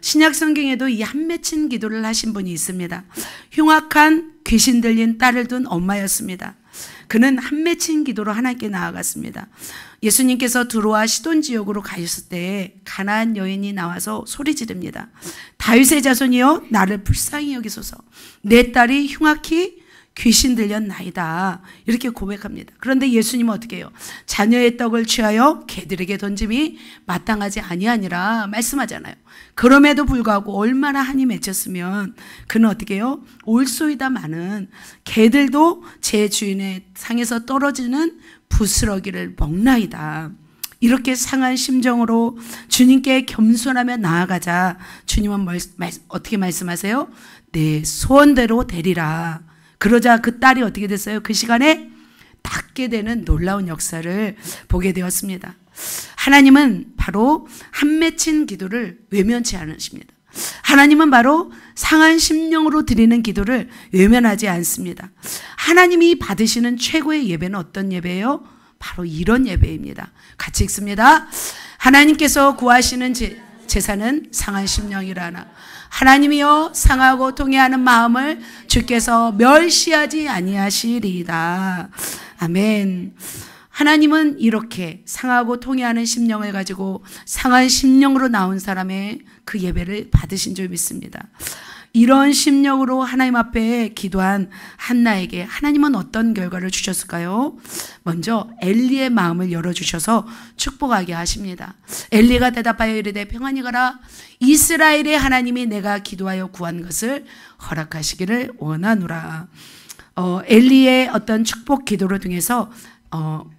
신약 성경에도 이 한 맺힌 기도를 하신 분이 있습니다. 흉악한 귀신 들린 딸을 둔 엄마였습니다. 그는 한 맺힌 기도로 하나님께 나아갔습니다. 예수님께서 두로와 시돈 지역으로 가셨을 때 가나안 여인이 나와서 소리 지릅니다. 다윗의 자손이여 나를 불쌍히 여기소서. 내 딸이 흉악히 귀신 들렸나이다. 이렇게 고백합니다. 그런데 예수님은 어떻게 해요? 자녀의 떡을 취하여 개들에게 던짐이 마땅하지 아니하니라 말씀하잖아요. 그럼에도 불구하고 얼마나 한이 맺혔으면 그는 어떻게 해요? 올소이다마는 개들도 제 주인의 상에서 떨어지는 부스러기를 먹나이다. 이렇게 상한 심정으로 주님께 겸손하며 나아가자 주님은 어떻게 말씀하세요? 내 소원대로 되리라. 그러자 그 딸이 어떻게 됐어요? 그 시간에 낫게 되는 놀라운 역사를 보게 되었습니다. 하나님은 바로 한 맺힌 기도를 외면치 않으십니다. 하나님은 바로 상한 심령으로 드리는 기도를 외면하지 않습니다. 하나님이 받으시는 최고의 예배는 어떤 예배예요? 바로 이런 예배입니다. 같이 읽습니다. 하나님께서 구하시는 제사는 상한 심령이라나 하나님이여 상하고 통회하는 마음을 주께서 멸시하지 아니하시리이다. 아멘. 하나님은 이렇게 상하고 통회하는 심령을 가지고 상한 심령으로 나온 사람의 그 예배를 받으신 줄 믿습니다. 이런 심령으로 하나님 앞에 기도한 한나에게 하나님은 어떤 결과를 주셨을까요? 먼저 엘리의 마음을 열어주셔서 축복하게 하십니다. 엘리가 대답하여 이르되 평안히 가라. 이스라엘의 하나님이 내가 기도하여 구한 것을 허락하시기를 원하노라. 엘리의 어떤 축복 기도를 통해서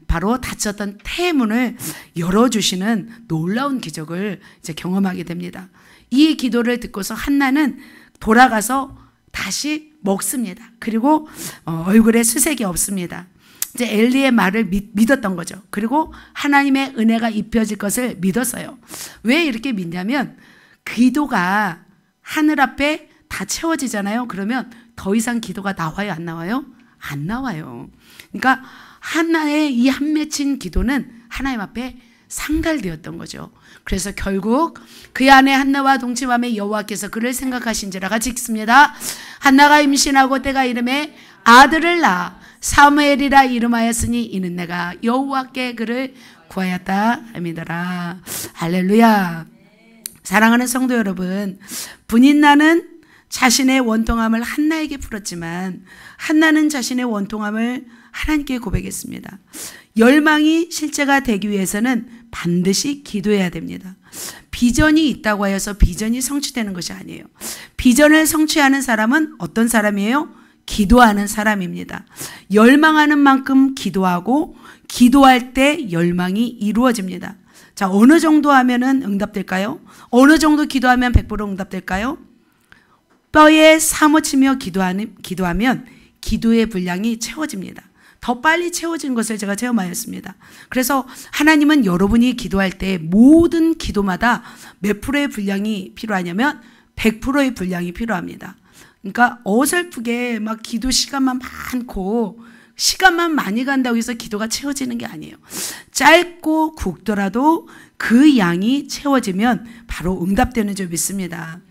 바로 닫혔던 태문을 열어주시는 놀라운 기적을 이제 경험하게 됩니다. 이 기도를 듣고서 한나는 돌아가서 다시 먹습니다. 그리고 얼굴에 수색이 없습니다. 이제 엘리의 말을 믿었던 거죠. 그리고 하나님의 은혜가 입혀질 것을 믿었어요. 왜 이렇게 믿냐면 기도가 하늘 앞에 다 채워지잖아요. 그러면 더 이상 기도가 나와요? 안 나와요? 안 나와요. 그러니까 한나의 이 한 맺힌 기도는 하나님 앞에 상달되었던 거죠. 그래서 결국 그 안에 한나와 동침함에 여호와께서 그를 생각하신지라. 같이 읽습니다. 한나가 임신하고 때가 이름에 아들을 낳아 사무엘이라 이름하였으니 이는 내가 여호와께 그를 구하였다 함이더라. 할렐루야. 사랑하는 성도 여러분, 분인나는 자신의 원통함을 한나에게 풀었지만 한나는 자신의 원통함을 하나님께 고백했습니다. 열망이 실제가 되기 위해서는 반드시 기도해야 됩니다. 비전이 있다고 하여서 비전이 성취되는 것이 아니에요. 비전을 성취하는 사람은 어떤 사람이에요? 기도하는 사람입니다. 열망하는 만큼 기도하고 기도할 때 열망이 이루어집니다. 자, 어느 정도 하면은 응답될까요? 어느 정도 기도하면 100% 응답될까요? 뼈에 사무치며 기도하면 기도의 분량이 채워집니다. 더 빨리 채워진 것을 제가 체험하였습니다. 그래서 하나님은 여러분이 기도할 때 모든 기도마다 몇 프로의 분량이 필요하냐면 100%의 분량이 필요합니다. 그러니까 어설프게 막 기도 시간만 많고 시간만 많이 간다고 해서 기도가 채워지는 게 아니에요. 짧고 굵더라도 그 양이 채워지면 바로 응답되는 줄 믿습니다.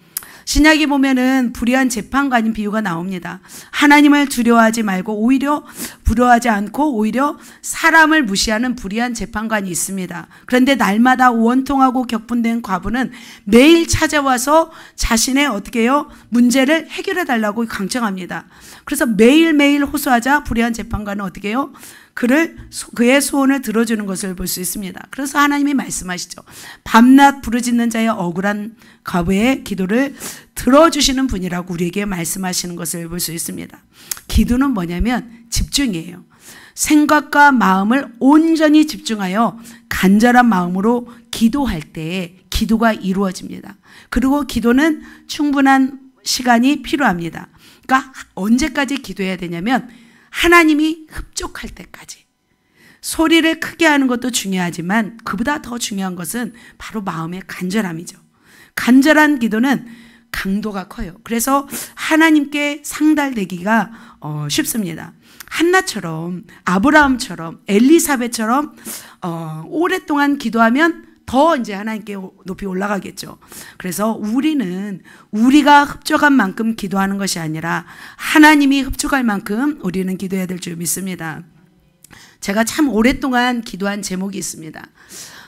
신약에 보면은 불의한 재판관인 비유가 나옵니다. 하나님을 두려워하지 말고 오히려 두려워하지 않고 오히려 사람을 무시하는 불의한 재판관이 있습니다. 그런데 날마다 원통하고 격분된 과부는 매일 찾아와서 자신의 어떻게 해요? 문제를 해결해 달라고 강청합니다. 그래서 매일매일 호소하자 불의한 재판관은 어떻게 해요? 그의 소원을 들어주는 것을 볼 수 있습니다. 그래서 하나님이 말씀하시죠. 밤낮 부르짖는 자의 억울한 과부의 기도를 들어주시는 분이라고 우리에게 말씀하시는 것을 볼 수 있습니다. 기도는 뭐냐면 집중이에요. 생각과 마음을 온전히 집중하여 간절한 마음으로 기도할 때 기도가 이루어집니다. 그리고 기도는 충분한 시간이 필요합니다. 그러니까 언제까지 기도해야 되냐면 하나님이 흡족할 때까지. 소리를 크게 하는 것도 중요하지만 그보다 더 중요한 것은 바로 마음의 간절함이죠. 간절한 기도는 강도가 커요. 그래서 하나님께 상달되기가 쉽습니다. 한나처럼, 아브라함처럼, 엘리사벳처럼 오랫동안 기도하면 더 이제 하나님께 높이 올라가겠죠. 그래서 우리는 우리가 흡족한 만큼 기도하는 것이 아니라 하나님이 흡족할 만큼 우리는 기도해야 될 줄 믿습니다. 제가 참 오랫동안 기도한 제목이 있습니다.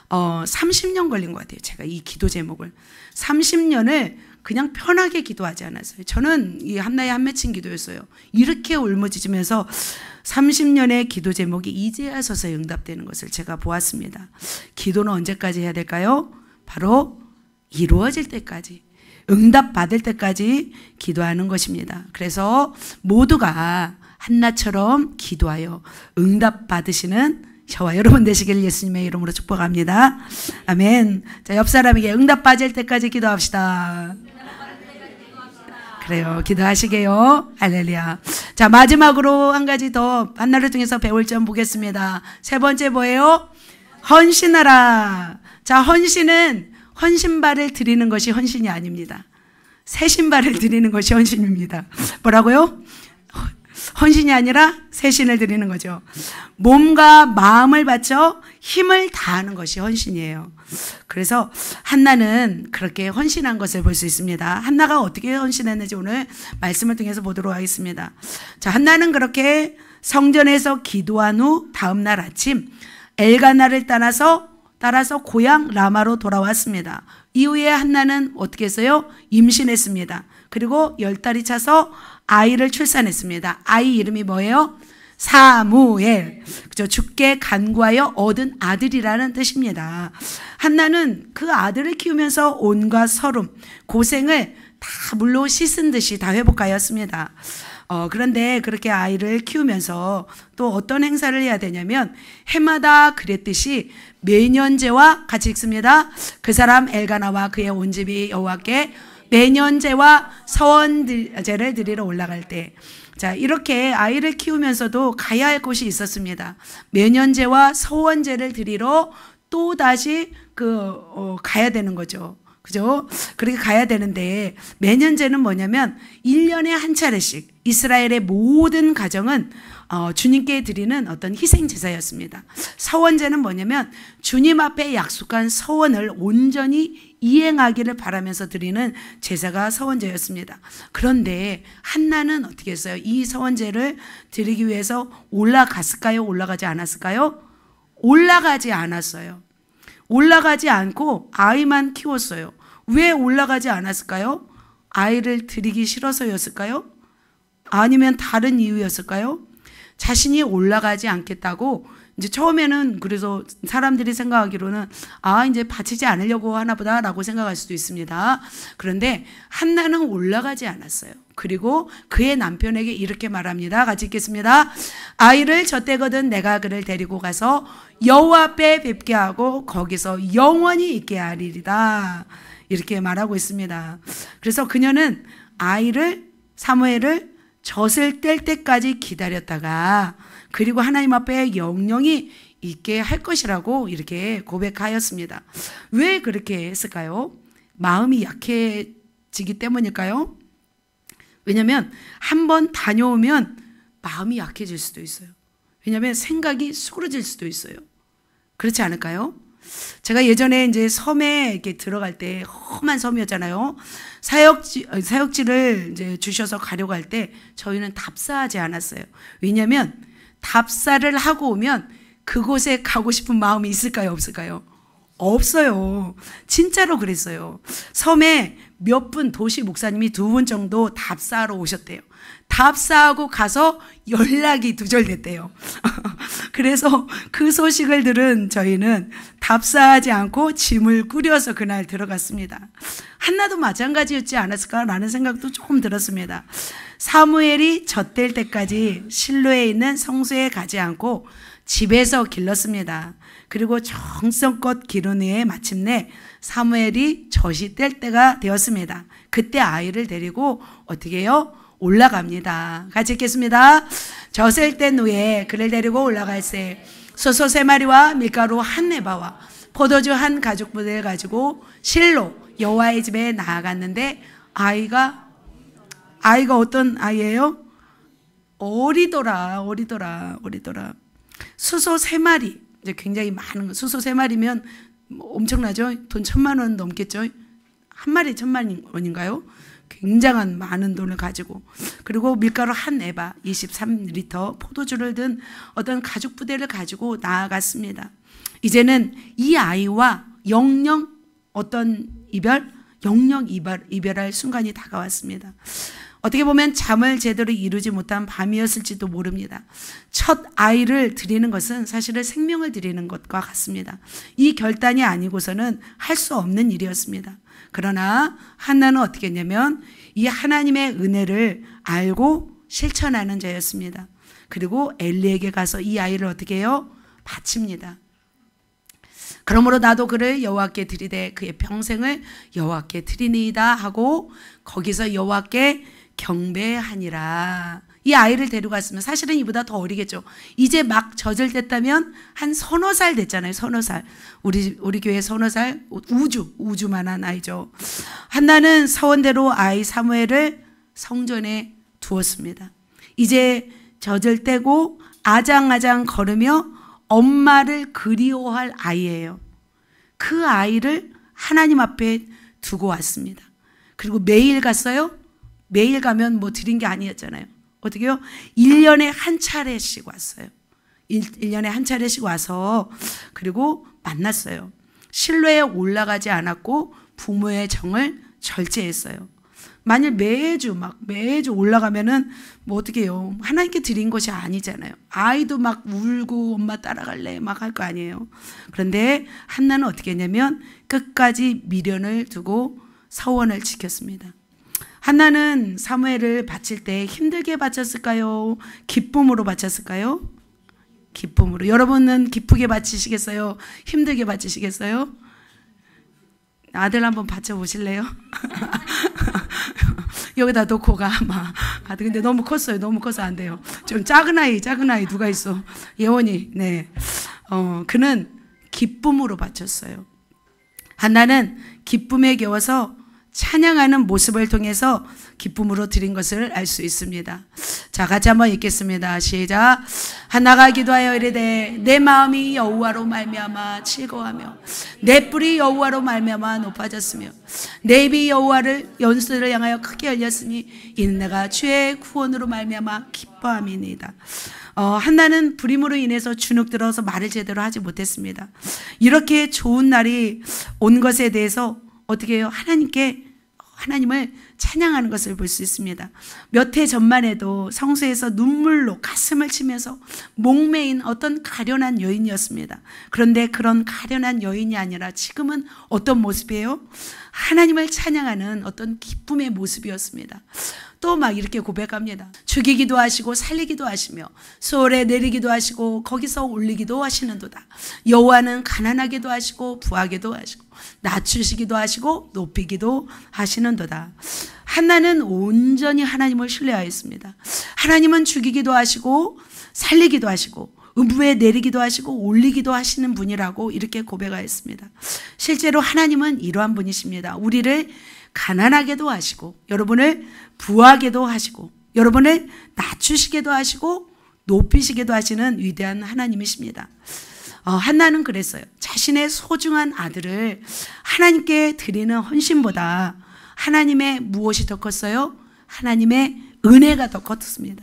30년 걸린 것 같아요. 제가 이 기도 제목을 30년을 그냥 편하게 기도하지 않았어요. 저는 이 한나의 한 맺힌 기도였어요. 이렇게 울부짖으면서 30년의 기도 제목이 이제야 서서히 응답되는 것을 제가 보았습니다. 기도는 언제까지 해야 될까요? 바로 이루어질 때까지, 응답받을 때까지 기도하는 것입니다. 그래서 모두가 한나처럼 기도하여 응답받으시는 저와 여러분 되시길 예수님의 이름으로 축복합니다. 아멘. 자, 옆 사람에게 응답받을 때까지 기도합시다. 그래요. 기도하시게요. 할렐루야. 자, 마지막으로 한 가지 더 한나를 통해서 배울 점 보겠습니다. 세 번째 뭐예요? 헌신하라. 자, 헌신은 헌신발을 드리는 것이 헌신이 아닙니다. 새 신발을 드리는 것이 헌신입니다. 뭐라고요? 헌신이 아니라 새 신을 드리는 거죠. 몸과 마음을 바쳐 힘을 다하는 것이 헌신이에요. 그래서 한나는 그렇게 헌신한 것을 볼 수 있습니다. 한나가 어떻게 헌신했는지 오늘 말씀을 통해서 보도록 하겠습니다. 자, 한나는 그렇게 성전에서 기도한 후 다음날 아침 엘가나를 따라서 고향 라마로 돌아왔습니다. 이후에 한나는 어떻게 했어요? 임신했습니다. 그리고 10달이 차서 아이를 출산했습니다. 아이 이름이 뭐예요? 사무엘. 그죠? 주께 간구하여 얻은 아들이라는 뜻입니다. 한나는 그 아들을 키우면서 온갖 서름, 고생을 다 물로 씻은 듯이 다 회복하였습니다. 그런데 그렇게 아이를 키우면서 또 어떤 행사를 해야 되냐면 해마다 그랬듯이 매년제와 같이 읽습니다. 그 사람 엘가나와 그의 온 집이 여호와께 매년제와 서원제를 드리러 올라갈 때, 자, 이렇게 아이를 키우면서도 가야 할 곳이 있었습니다. 매년제와 서원제를 드리러 또 다시 가야 되는 거죠. 그죠? 그렇게 가야 되는데 매년제는 뭐냐면 1년에 한 차례씩 이스라엘의 모든 가정은 주님께 드리는 어떤 희생 제사였습니다. 서원제는 뭐냐면 주님 앞에 약속한 서원을 온전히 이행하기를 바라면서 드리는 제사가 서원제였습니다. 그런데 한나는 어떻게 했어요? 이 서원제를 드리기 위해서 올라갔을까요? 올라가지 않았을까요? 올라가지 않았어요. 올라가지 않고 아이만 키웠어요. 왜 올라가지 않았을까요? 아이를 드리기 싫어서였을까요? 아니면 다른 이유였을까요? 자신이 올라가지 않겠다고 이제 처음에는 그래서 사람들이 생각하기로는 이제 바치지 않으려고 하나 보다라고 생각할 수도 있습니다. 그런데 한나는 올라가지 않았어요. 그리고 그의 남편에게 이렇게 말합니다. 같이 읽겠습니다. 아이를 젖대거든 내가 그를 데리고 가서 여호와 앞에 뵙게 하고 거기서 영원히 있게 하리이다. 이렇게 말하고 있습니다. 그래서 그녀는 사무엘을 젖을 뗄 때까지 기다렸다가 그리고 하나님 앞에 영영이 있게 할 것이라고 이렇게 고백하였습니다. 왜 그렇게 했을까요? 마음이 약해지기 때문일까요? 왜냐하면 한번 다녀오면 마음이 약해질 수도 있어요. 왜냐하면 생각이 수그러질 수도 있어요. 그렇지 않을까요? 제가 예전에 이제 섬에 이렇게 들어갈 때 험한 섬이었잖아요. 사역지를 이제 주셔서 가려고 할 때 저희는 답사하지 않았어요. 왜냐하면 답사를 하고 오면 그곳에 가고 싶은 마음이 있을까요? 없을까요? 없어요. 진짜로 그랬어요. 섬에 몇 분 도시 목사님이 2분 정도 답사하러 오셨대요. 답사하고 가서 연락이 두절됐대요. 그래서 그 소식을 들은 저희는 답사하지 않고 짐을 꾸려서 그날 들어갔습니다. 한나도 마찬가지였지 않았을까라는 생각도 조금 들었습니다. 사무엘이 젖될 때까지 실로에 있는 성소에 가지 않고 집에서 길렀습니다. 그리고 정성껏 기른 후에 마침내 사무엘이 젖이 뗄 때가 되었습니다. 그때 아이를 데리고 어떻게 해요? 올라갑니다. 같이 읽겠습니다. 젖을 뗀 후에 그를 데리고 올라갈새 소소 3마리와 밀가루 1에바와 포도주 1가죽분을 가지고 실로 여호와의 집에 나아갔는데 아이가 어떤 아이예요? 어리더라. 수소 3마리. 이제 굉장히 많은 거. 수소 3마리면 엄청나죠? 돈 1,000,000원 넘겠죠? 한 마리 1,000,000원인가요? 굉장한 많은 돈을 가지고, 그리고 밀가루 한 에바 23리터 포도주를 든 어떤 가죽 부대를 가지고 나아갔습니다. 이제는 이 아이와 영영 이별할 순간이 다가왔습니다. 어떻게 보면 잠을 제대로 이루지 못한 밤이었을지도 모릅니다. 첫 아이를 드리는 것은 사실은 생명을 드리는 것과 같습니다. 이 결단이 아니고서는 할 수 없는 일이었습니다. 그러나 한나는 어떻게 했냐면 이 하나님의 은혜를 알고 실천하는 자였습니다. 그리고 엘리에게 가서 이 아이를 어떻게 해요? 바칩니다. 그러므로 나도 그를 여호와께 드리되 그의 평생을 여호와께 드리니이다 하고 거기서 여호와께 경배하니라. 이 아이를 데려갔으면, 사실은 이보다 더 어리겠죠. 이제 막 저절됐다면 한 서너 살 됐잖아요. 서너 살. 우리 교회 서너 살, 우주만한 아이죠. 한나는 서원대로 아이 사무엘을 성전에 두었습니다. 이제 저절되고 아장아장 걸으며 엄마를 그리워할 아이예요. 그 아이를 하나님 앞에 두고 왔습니다. 그리고 매일 갔어요. 매일 가면 뭐 드린 게 아니었잖아요. 어떻게요? 1년에 한 차례씩 왔어요. 1년에 한 차례씩 와서 그리고 만났어요. 실로에 올라가지 않았고 부모의 정을 절제했어요. 만일 매주 올라가면은 뭐 어떻게 해요? 하나님께 드린 것이 아니잖아요. 아이도 막 울고 엄마 따라갈래 막 할 거 아니에요. 그런데 한나는 어떻게 했냐면 끝까지 미련을 두고 서원을 지켰습니다. 한나는 사무엘을 바칠 때 힘들게 바쳤을까요? 기쁨으로 바쳤을까요? 기쁨으로. 여러분은 기쁘게 바치시겠어요? 힘들게 바치시겠어요? 아들 한번 바쳐보실래요? 여기다 놓고 가. 근데 너무 컸어요. 너무 커서 안 돼요. 좀 작은 아이 누가 있어? 예원이. 네. 그는 기쁨으로 바쳤어요. 한나는 기쁨에 겨워서 찬양하는 모습을 통해서 기쁨으로 드린 것을 알 수 있습니다. 자, 같이 한번 읽겠습니다. 시작. 한나가 기도하여 이르되 내 마음이 여호와로 말미암아 즐거워하며 내 뿔이 여호와로 말미암아 높아졌으며 내 입이 여호와를 연수를 향하여 크게 열렸으니 이는 내가 주의 구원으로 말미암아 기뻐함이니이다. 한나는 불임으로 인해서 주눅 들어서 말을 제대로 하지 못했습니다. 이렇게 좋은 날이 온 것에 대해서 어떻게 해요? 하나님을 찬양하는 것을 볼 수 있습니다. 몇 해 전만 해도 성소에서 눈물로 가슴을 치면서 목매인 어떤 가련한 여인이었습니다. 그런데 그런 가련한 여인이 아니라 지금은 어떤 모습이에요? 하나님을 찬양하는 어떤 기쁨의 모습이었습니다. 또 막 이렇게 고백합니다. 죽이기도 하시고 살리기도 하시며 소홀에 내리기도 하시고 거기서 올리기도 하시는도다. 여호와는 가난하게도 하시고 부하게도 하시고 낮추시기도 하시고 높이기도 하시는도다. 한나는 온전히 하나님을 신뢰하였습니다. 하나님은 죽이기도 하시고 살리기도 하시고 음부에 내리기도 하시고 올리기도 하시는 분이라고 이렇게 고백하였습니다. 실제로 하나님은 이러한 분이십니다. 우리를 가난하게도 하시고 여러분을 부하게도 하시고 여러분을 낮추시게도 하시고 높이시게도 하시는 위대한 하나님이십니다. 한나는 그랬어요. 자신의 소중한 아들을 하나님께 드리는 헌신보다 하나님의 무엇이 더 컸어요? 하나님의 은혜가 더 컸습니다.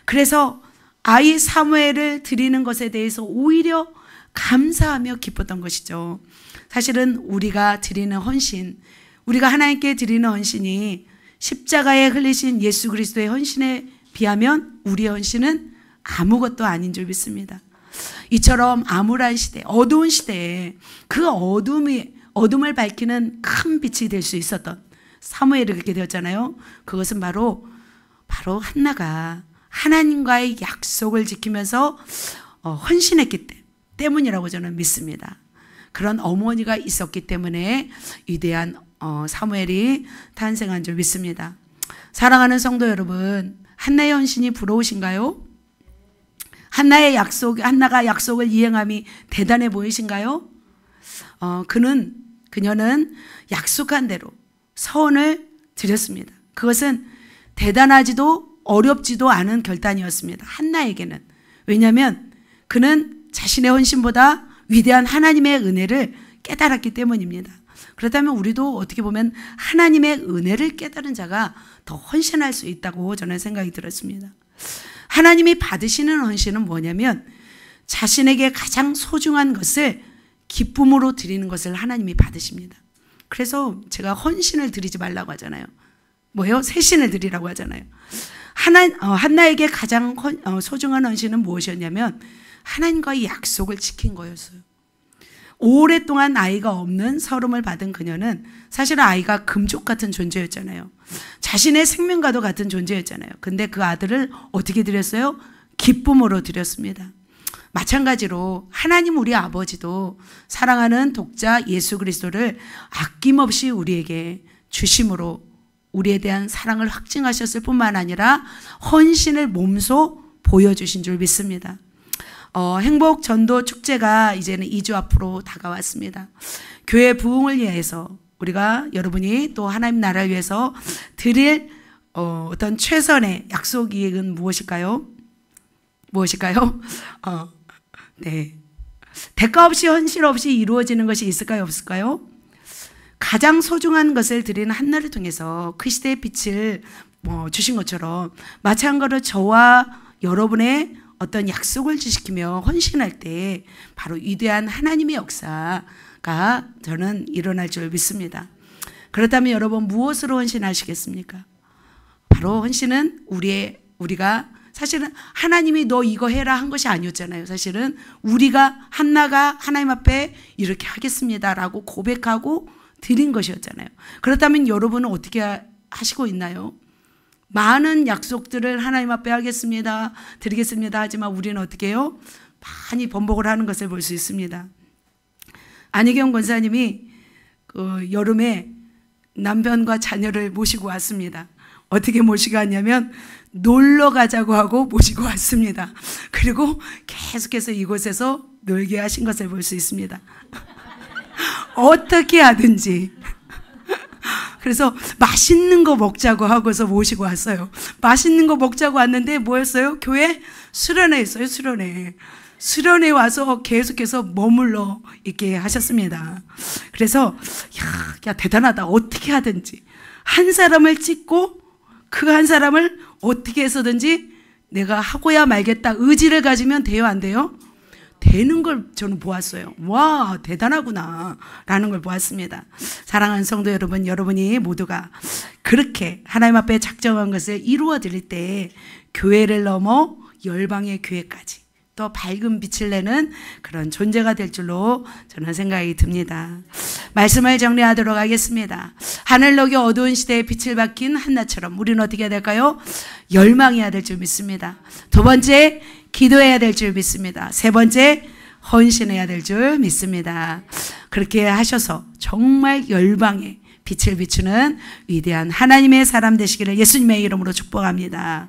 그래서 아이 사무엘을 드리는 것에 대해서 오히려 감사하며 기뻤던 것이죠. 사실은 우리가 드리는 헌신, 우리가 하나님께 드리는 헌신이 십자가에 흘리신 예수 그리스도의 헌신에 비하면 우리의 헌신은 아무것도 아닌 줄 믿습니다. 이처럼 암울한 시대, 어두운 시대에 그 어둠을 밝히는 큰 빛이 될 수 있었던 사무엘이 그렇게 되었잖아요. 그것은 바로 한나가 하나님과의 약속을 지키면서 헌신했기 때문이라고 저는 믿습니다. 그런 어머니가 있었기 때문에 위대한 사무엘이 탄생한 줄 믿습니다. 사랑하는 성도 여러분, 한나의 헌신이 부러우신가요? 한나가 약속을 이행함이 대단해 보이신가요? 그녀는 약속한 대로 서원을 드렸습니다. 그것은 대단하지도 어렵지도 않은 결단이었습니다. 한나에게는. 왜냐하면 그는 자신의 헌신보다 위대한 하나님의 은혜를 깨달았기 때문입니다. 그렇다면 우리도 어떻게 보면 하나님의 은혜를 깨달은 자가 더 헌신할 수 있다고 저는 생각이 들었습니다. 하나님이 받으시는 헌신은 뭐냐면 자신에게 가장 소중한 것을 기쁨으로 드리는 것을 하나님이 받으십니다. 그래서 제가 헌신을 드리지 말라고 하잖아요. 뭐예요? 새신을 드리라고 하잖아요. 한나에게 가장 소중한 헌신은 무엇이었냐면 하나님과의 약속을 지킨 거였어요. 오랫동안 아이가 없는 서름을 받은 그녀는 사실은 아이가 금쪽 같은 존재였잖아요. 자신의 생명과도 같은 존재였잖아요. 근데 그 아들을 어떻게 드렸어요? 기쁨으로 드렸습니다. 마찬가지로 하나님 우리 아버지도 사랑하는 독자 예수 그리스도를 아낌없이 우리에게 주심으로 우리에 대한 사랑을 확증하셨을 뿐만 아니라 헌신을 몸소 보여주신 줄 믿습니다. 행복 전도 축제가 이제는 2주 앞으로 다가왔습니다. 교회 부흥을 위해서 우리가 여러분이 또 하나님 나라를 위해서 드릴 어떤 최선의 약속이익은 무엇일까요? 무엇일까요? 네. 대가 없이 헌신 없이 이루어지는 것이 있을까요? 없을까요? 가장 소중한 것을 드리는 한나를 통해서 그 시대의 빛을 주신 것처럼 마찬가지로 저와 여러분의 어떤 약속을 지키며 헌신할 때 바로 위대한 하나님의 역사가 저는 일어날 줄 믿습니다. 그렇다면 여러분 무엇으로 헌신하시겠습니까? 바로 헌신은 우리가 사실은 하나님이 너 이거 해라 한 것이 아니었잖아요. 사실은 우리가 한나가 하나님 앞에 이렇게 하겠습니다라고 고백하고 드린 것이었잖아요. 그렇다면 여러분은 어떻게 하시고 있나요? 많은 약속들을 하나님 앞에 하겠습니다, 드리겠습니다 하지만 우리는 어떻게 해요? 많이 번복을 하는 것을 볼 수 있습니다. 안희경 권사님이 여름에 남편과 자녀를 모시고 왔습니다. 어떻게 모시고 왔냐면 놀러 가자고 하고 모시고 왔습니다. 그리고 계속해서 이곳에서 놀게 하신 것을 볼 수 있습니다. 어떻게 하든지. 그래서 맛있는 거 먹자고 하고서 모시고 왔어요. 맛있는 거 먹자고 왔는데 뭐였어요? 교회 수련회 있어요. 수련회 와서 계속해서 머물러 있게 하셨습니다. 그래서 야 대단하다. 어떻게 하든지 한 사람을 찍고 그 한 사람을 어떻게 해서든지 내가 하고야 말겠다 의지를 가지면 돼요, 안 돼요? 되는 걸 저는 보았어요. 와, 대단하구나 라는 걸 보았습니다. 사랑하는 성도 여러분, 여러분이 모두가 그렇게 하나님 앞에 작정한 것을 이루어 드릴 때 교회를 넘어 열방의 교회까지 또 밝은 빛을 내는 그런 존재가 될 줄로 저는 생각이 듭니다. 말씀을 정리하도록 하겠습니다. 하늘 녹이 어두운 시대에 빛을 밝힌 한나처럼 우리는 어떻게 해야 될까요? 열망해야 될 줄 믿습니다. 두 번째, 기도해야 될 줄 믿습니다. 세 번째, 헌신해야 될 줄 믿습니다. 그렇게 하셔서 정말 열방에 빛을 비추는 위대한 하나님의 사람 되시기를 예수님의 이름으로 축복합니다.